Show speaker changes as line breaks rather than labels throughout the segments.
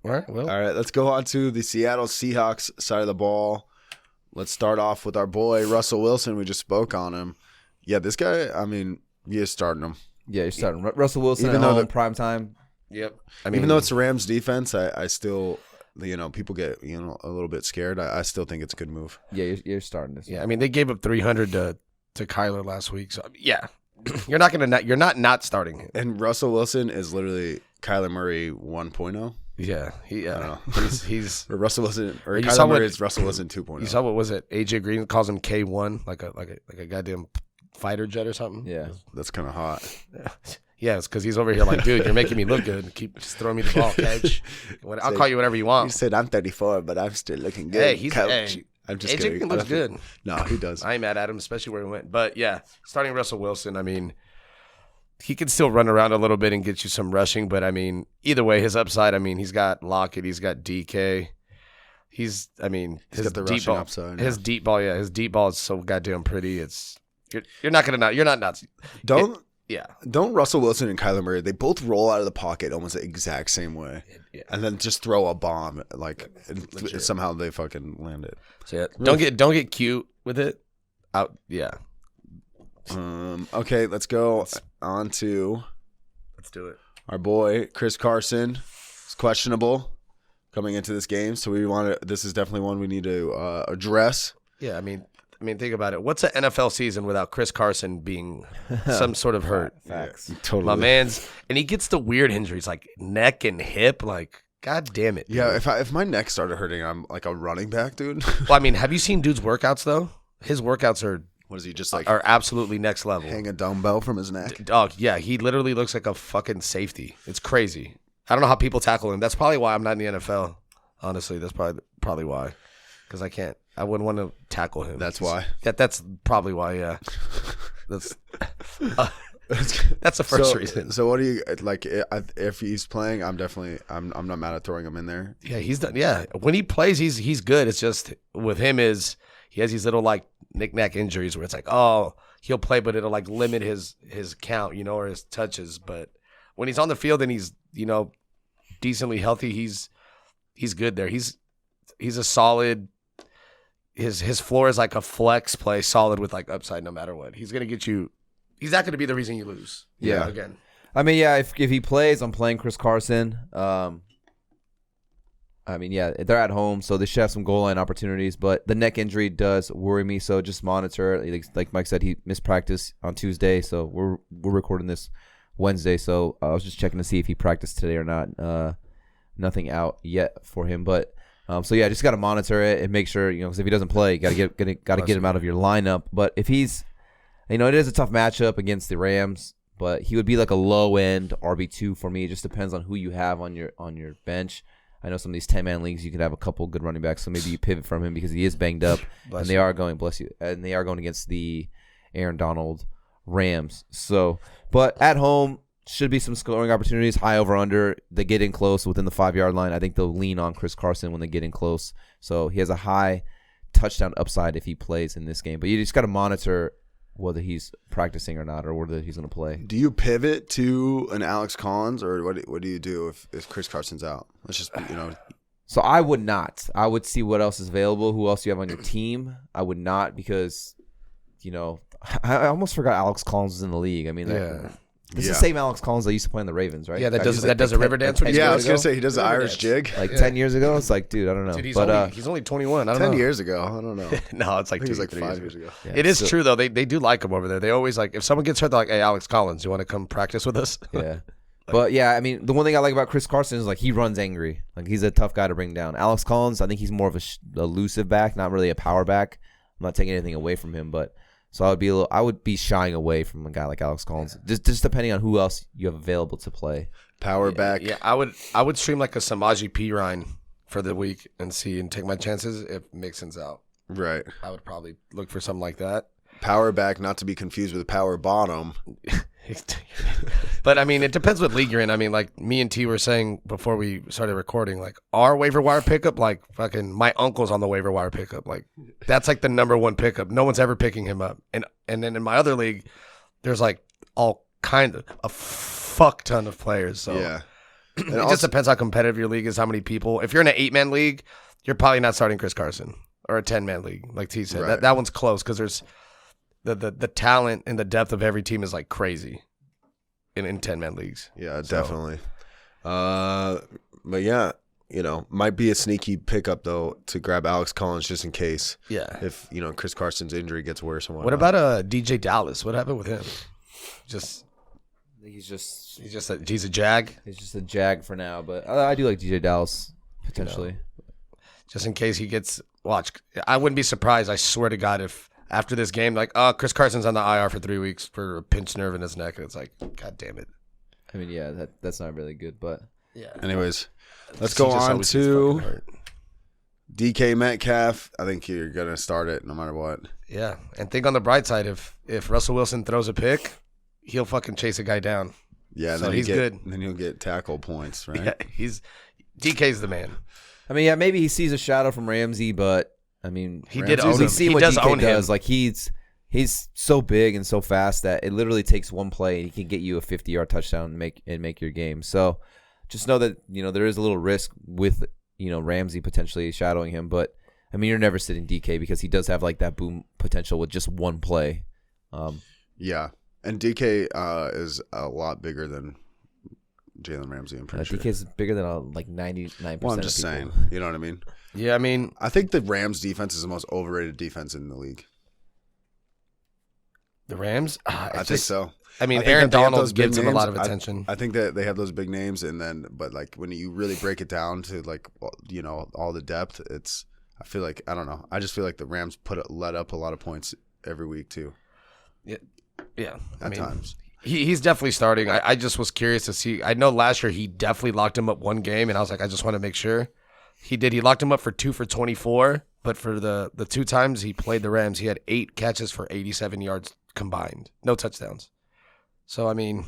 All right. Well.
All right. Let's go on to the Seattle Seahawks side of the ball. Let's start off with our boy Russell Wilson. We just spoke on him. Yeah, this guy. I mean, you're starting him.
Yeah, you're starting Russell Wilson
Even
at
though
home, prime time.
Yep.
Even though it's the Rams defense, I still, people get a little bit scared. I still think it's a good move.
Yeah, you're starting this.
Yeah, I mean they gave up 300 to Kyler last week, so yeah, you're not starting him.
And Russell Wilson is literally Kyler Murray 1.0.
Yeah, he's
or Russell Wilson or
you
Kyler Murray is Russell Wilson 2.0.
You saw what was it? AJ Green calls him K1, like a goddamn fighter jet or something.
Yeah,
that's kind of hot.
Yeah, it's because he's over here like, dude, you're making me look good. Keep just throwing me the ball, coach. I'll call you whatever you want.
You said I'm 34, but I'm still looking good.
Hey,
coach. I'm just
AJ
kidding.
Green looks good.
No, he does.
I ain't mad at him, especially where he went. But yeah, starting Russell Wilson, I mean, he can still run around a little bit and get you some rushing. But I mean, either way, his upside. I mean, he's got Lockett, he's got DK. He's got the
rushing
ball,
upside.
His deep ball, his deep ball is so goddamn pretty. You're not nuts.
Don't Russell Wilson and Kyler Murray, they both roll out of the pocket almost the exact same way. Yeah. And then just throw a bomb somehow they fucking land it.
So yeah, don't get cute with it. Yeah.
Okay, let's go on to
let's do it.
Our boy Chris Carson is questionable coming into this game, so this is definitely one we need to address.
Yeah, I mean, think about it. What's an NFL season without Chris Carson being some sort of hurt?
Facts.
Yeah, totally.
My man's, and he gets the weird injuries like neck and hip. Like, god damn it. Dude.
Yeah, if my neck started hurting, I'm like a running back, dude.
Well, I mean, have you seen dude's workouts though? His workouts are.
What is he just like?
Are absolutely next level.
Hang a dumbbell from his neck.
Dog, yeah, he literally looks like a fucking safety. It's crazy. I don't know how people tackle him. That's probably why I'm not in the NFL. Honestly, that's probably why. Because I wouldn't want to tackle him.
That's why.
That's probably why. Yeah. That's the first reason.
So what do you like? If he's playing, I'm not mad at throwing him in there.
Yeah, he's done. Yeah, when he plays, he's good. It's just with him is he has these little like knick-knack injuries where it's like, oh, he'll play, but it'll like limit his count, or his touches. But when he's on the field and he's decently healthy, he's good there. He's a solid. His floor is like a flex play, solid with like upside no matter what. He's gonna get you. He's not gonna be the reason you lose.
Yeah.
Again.
I mean, yeah. If he plays, I'm playing Chris Carson. I mean, yeah, they're at home, so they should have some goal line opportunities. But the neck injury does worry me, so just monitor it. Like Mike said, he missed practice on Tuesday, so we're recording this Wednesday. So I was just checking to see if he practiced today or not. Nothing out yet for him, but. So yeah, just got to monitor it and make sure, because if he doesn't play, got to get him out of your lineup. But if he's, it is a tough matchup against the Rams, but he would be like a low end RB2 for me. It just depends on who you have on your bench. I know some of these 10-man leagues you could have a couple good running backs, so maybe you pivot from him because he is banged up, and they are going against the Aaron Donald Rams. So, but at home. Should be some scoring opportunities, high over under. They get in close within the 5-yard line. I think they'll lean on Chris Carson when they get in close. So he has a high touchdown upside if he plays in this game. But you just got to monitor whether he's practicing or not, or whether he's going to play.
Do you pivot to an Alex Collins, or what do you do if Chris Carson's out? Let's just
So I would not. I would see what else is available, who else you have on your team. I would not because, I almost forgot Alex Collins was in the league. I mean, This is the same Alex Collins that used to play in the Ravens, right?
Yeah, that does a river dance.
Yeah, I was going to say he does the Irish jig.
Like 10 years ago? It's like, dude, I don't know.
Dude,
but
he's only 21. I don't know.
10 years ago. I don't know.
No, it's like
2 like 5 years ago.
Yeah, it is true, though. They do like him over there. They always like, if someone gets hurt, they're like, hey, Alex Collins, you want to come practice with us?
Yeah. But, yeah, I mean, the one thing I like about Chris Carson is, like, he runs angry. Like, he's a tough guy to bring down. Alex Collins, I think he's more of a elusive back, not really a power back. I'm not taking anything away from him, but... So I would be shying away from a guy like Alex Collins, just depending on who else you have available to play.
Power back.
Yeah, I would stream like a Samaje Perine for the week and take my chances if Mixon's out.
Right.
I would probably look for something like that.
Power back, not to be confused with power bottom.
But I mean, it depends what league you're in. I mean, like me and T were saying before we started recording, like our waiver wire pickup, like fucking my uncle's on the waiver wire pickup. Like that's like the number one pickup. No one's ever picking him up. And then in my other league, there's like all kind of a fuck ton of players. So
yeah.
It just depends how competitive your league is, how many people. If you're in an 8-man league, you're probably not starting Chris Carson, or a 10-man league, like T said.
Right.
That one's close because there's the talent and the depth of every team is like crazy in 10-man leagues.
Yeah, definitely. But yeah, might be a sneaky pickup though to grab Alex Collins just in case.
Yeah.
If Chris Carson's injury gets worse and
what about DJ Dallas? What happened with him? He's a jag.
He's just a jag for now, but I do like DJ Dallas potentially.
Just in case he gets watched. I wouldn't be surprised. I swear to God, if after this game, like, Chris Carson's on the IR for 3 weeks for a pinched nerve in his neck, and it's like, God damn it.
I mean, yeah, that's not really good, but
yeah.
Anyways, let's go on to DK Metcalf. I think you're gonna start it no matter what.
Yeah, and think on the bright side, if Russell Wilson throws a pick, he'll fucking chase a guy down.
Yeah,
so he's good.
Then he'll get tackle points, right?
Yeah, DK's the man.
I mean, yeah, maybe he sees a shadow from Ramsey, but I mean,
he did own him.
See
he
what
does
DK
own
does.
him.
Like he's so big and so fast that it literally takes one play and he can get you a 50-yard touchdown and make your game. So just know that there is a little risk with Ramsey potentially shadowing him, but I mean, you're never sitting DK because he does have like that boom potential with just one play.
Yeah, and DK is a lot bigger than Jalen Ramsey. I'm pretty sure
DK is bigger than like 99%.
Well, I'm just saying. You know what I mean?
Yeah, I mean,
I think the Rams defense is the most overrated defense in the league.
The Rams?
I think so.
I mean, Aaron Donald gives them a lot of attention.
I think that they have those big names, but like when you really break it down to like all the depth, I feel like I don't know. I just feel like the Rams let up a lot of points every week too.
Yeah.
At times.
He's definitely starting. I just was curious to see. I know last year he definitely locked him up one game, and I was like, I just want to make sure. He did. He locked him up for 2 for 24, but for the 2 times he played the Rams, he had 8 catches for 87 yards combined. No touchdowns. So, I mean,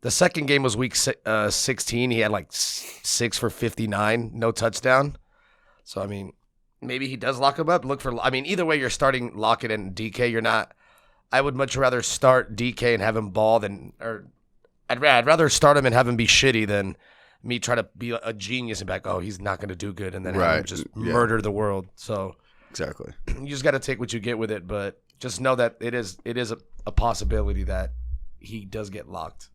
the second game was week 16. He had like 6 for 59, no touchdown. So, I mean, maybe he does lock him up. Either way, you're starting Lockett and DK. You're not. I would much rather start DK and have him ball I'd rather start him and have him be shitty than me try to be a genius and be like, oh, he's not going to do good, and then have him just murder the world. So
exactly,
you just got to take what you get with it, but just know that it is a possibility that he does get locked.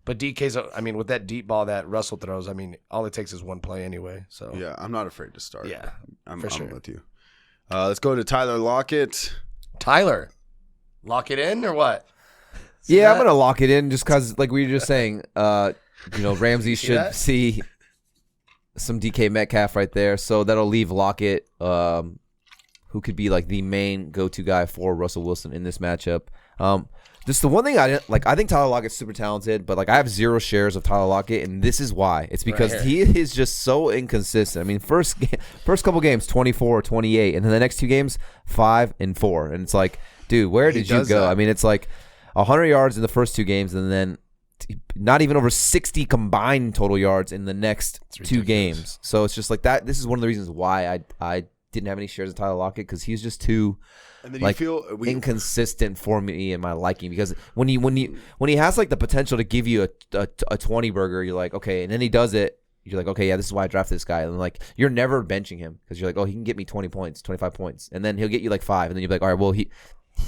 But DK's, with that deep ball that Russell throws, all it takes is one play anyway. So
yeah, I'm not afraid to start.
Yeah,
I'm
sure.
with you. Let's go to Tyler Lockett.
Tyler, lock it in or what?
I'm gonna lock it in just because, like we were just saying, Ramsey should see some DK Metcalf right there, so that'll leave Lockett, who could be like the main go-to guy for Russell Wilson in this matchup. Just the one thing I didn't like. I think Tyler Lockett's super talented, but like I have 0 shares of Tyler Lockett, and this is why. It's because he is just so inconsistent. I mean, first couple games 24, 28, and then the next 2 games 5 and 4, and it's like, dude, where did you go?
That.
It's like 100 yards in the first 2 games, and then not even over 60 combined total yards in the next 2 games. So it's just like that. This is one of the reasons why I didn't have any shares of Tyler Lockett, because he's just too inconsistent for me in my liking. Because when he has like the potential to give you a 20 burger, you're like, okay, and then he does it. You're like, okay, yeah, this is why I drafted this guy. And like, you're never benching him because you're like, oh, he can get me 20 points, 25 points, and then he'll get you like 5, and then you're like, all right, well, he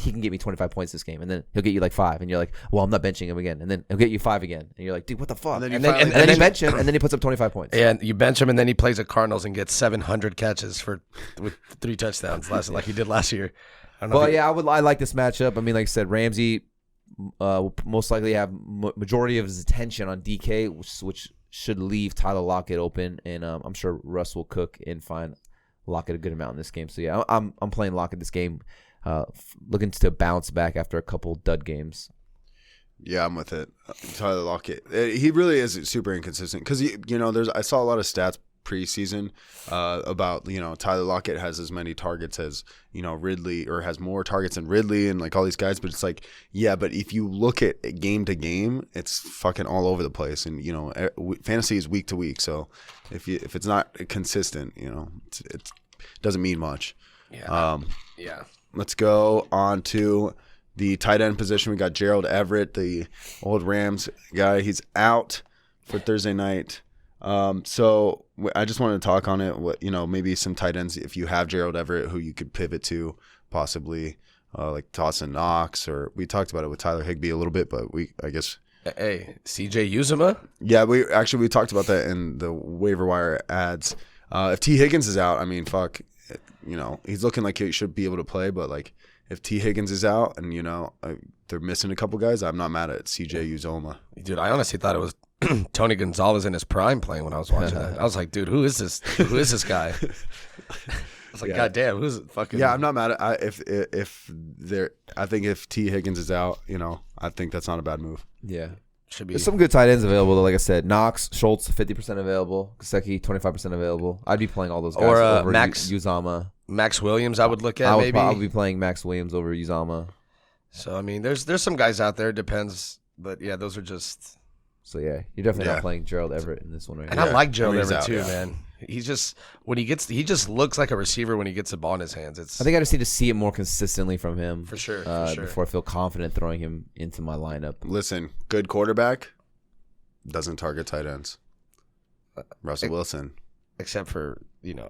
can get me 25 points this game, and then he'll get you like 5, and you're like, well, I'm not benching him again, and then he'll get you 5 again, and you're like, dude, what the fuck? And then you bench him, and then he puts up 25 points.
And you bench him, and then he plays at Cardinals and gets 700 catches with 3 touchdowns like he did last year.
I like this matchup. I mean, like I said, Ramsey will most likely have majority of his attention on DK, which should leave Tyler Lockett open, and I'm sure Russ will cook and find Lockett a good amount in this game. So yeah, I'm playing Lockett this game. Looking to bounce back after a couple dud games.
Yeah, I'm with it. Tyler Lockett, he really is super inconsistent because I saw a lot of stats preseason about Tyler Lockett has as many targets as Ridley, or has more targets than Ridley, and like all these guys. But it's like, yeah, but if you look at game to game, it's fucking all over the place, and fantasy is week to week. So if it's not consistent, it doesn't mean much.
Yeah. Yeah.
Let's go on to the tight end position. We got Gerald, Everett, the old Rams guy. He's out for Thursday night. So I just wanted to talk on it. What maybe some tight ends if you have Gerald Everett who you could pivot to possibly, like Dawson Knox, or we talked about it with Tyler Higbee a little bit, but I guess.
Hey, CJ Uzomah?
Yeah, we talked about that in the waiver wire ads. If T. Higgins is out, I mean, fuck, he's looking like he should be able to play, but like if T. Higgins is out and they're missing a couple guys, I'm not mad at CJ Uzomah.
Dude, I honestly thought it was Tony Gonzalez in his prime playing when I was watching that. I was like, dude, who is this? Who is this guy? I was like, God damn, who's fucking?
Yeah, I'm not mad at if they're. I think if T. Higgins is out, I think that's not a bad move.
Yeah.
Should be.
There's some good tight ends available, though. Like I said, Knox, Schultz, 50% available. Gesicki, 25% available. I'd be playing all those guys
Or
over
Max
Uzomah.
Max Williams, I would look at maybe.
I would be playing Max Williams over Uzomah.
So I mean, there's some guys out there. Depends, but yeah, those are just.
So yeah, you're definitely not playing Gerald Everett in this one right
And
now.
I like Gerald Everett
out,
too, man. He's just he just looks like a receiver when he gets the ball in his hands.
I think I just need to see it more consistently from him
for sure.
before I feel confident throwing him into my lineup.
Listen, good quarterback doesn't target tight ends. Russell Wilson,
except for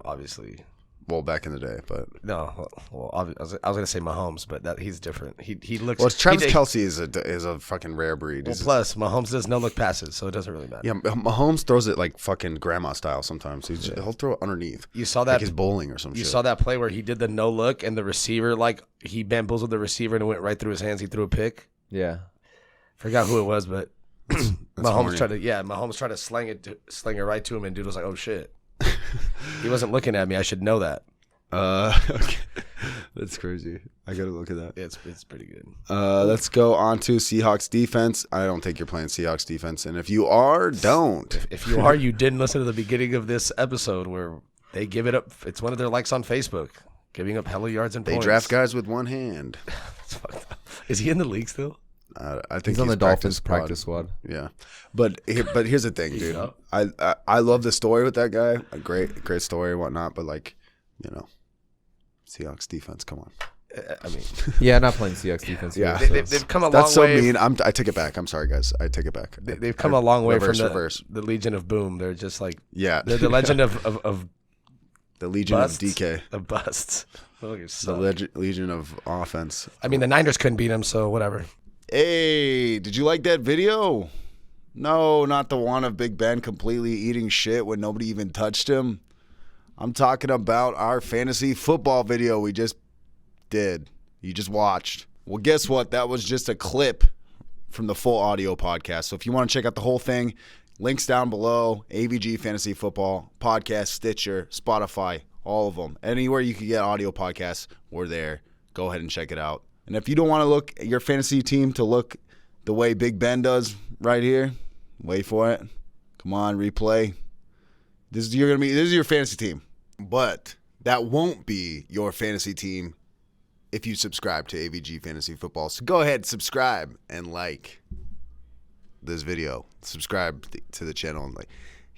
obviously.
Well, back in the day, but
no. Well, I was gonna say Mahomes, but he's different. He looks.
Well, Travis Kelce is a fucking rare breed.
Well, plus Mahomes does no look passes, so it doesn't really matter.
Yeah, Mahomes throws it like fucking grandma style sometimes. He'll throw it underneath.
You saw that
like he's bowling or some shit.
You saw that play where he did the no look and the receiver he bamboozled the receiver and it went right through his hands. He threw a pick.
Yeah,
forgot who it was, but Mahomes
horny.
tried to sling it right to him, and dude was like, "Oh shit." He wasn't looking at me. I should know that.
Okay. That's crazy. I gotta look at that.
It's pretty good.
Let's go on to Seahawks defense. I don't think you're playing Seahawks defense, and if you are, don't.
If you are, you didn't listen to the beginning of this episode where they give it up. It's one of their likes on Facebook, giving up hella yards and points.
They draft guys with one hand.
Is he in the league still?
I think
he's on the Dolphins practice squad.
Yeah, but here's the thing, dude. I love the story with that guy. A great story and whatnot. But Seahawks defense. Come on.
I mean,
yeah, not playing Seahawks defense.
Yeah,
they've come a long way.
That's so mean. I take it back. I'm sorry, guys. I take it back.
They've come a long way from the Legion of Boom. They're just like they're the legend of
the Legion
busts,
of DK.
Of busts.
The Legion of offense.
I mean, the Niners couldn't beat them, so whatever.
Hey, did you like that video? No, not the one of Big Ben completely eating shit when nobody even touched him. I'm talking about our fantasy football video we just did. You just watched. Well, guess what? That was just a clip from the full audio podcast. So if you want to check out the whole thing, links down below. AVG Fantasy Football Podcast, Stitcher, Spotify, all of them. Anywhere you can get audio podcasts, we're there. Go ahead and check it out. And if you don't want to look at your fantasy team to look the way Big Ben does right here, wait for it. Come on, replay. This is your fantasy team. But that won't be your fantasy team if you subscribe to AVG Fantasy Football. So go ahead, subscribe and like this video. Subscribe to the channel and like.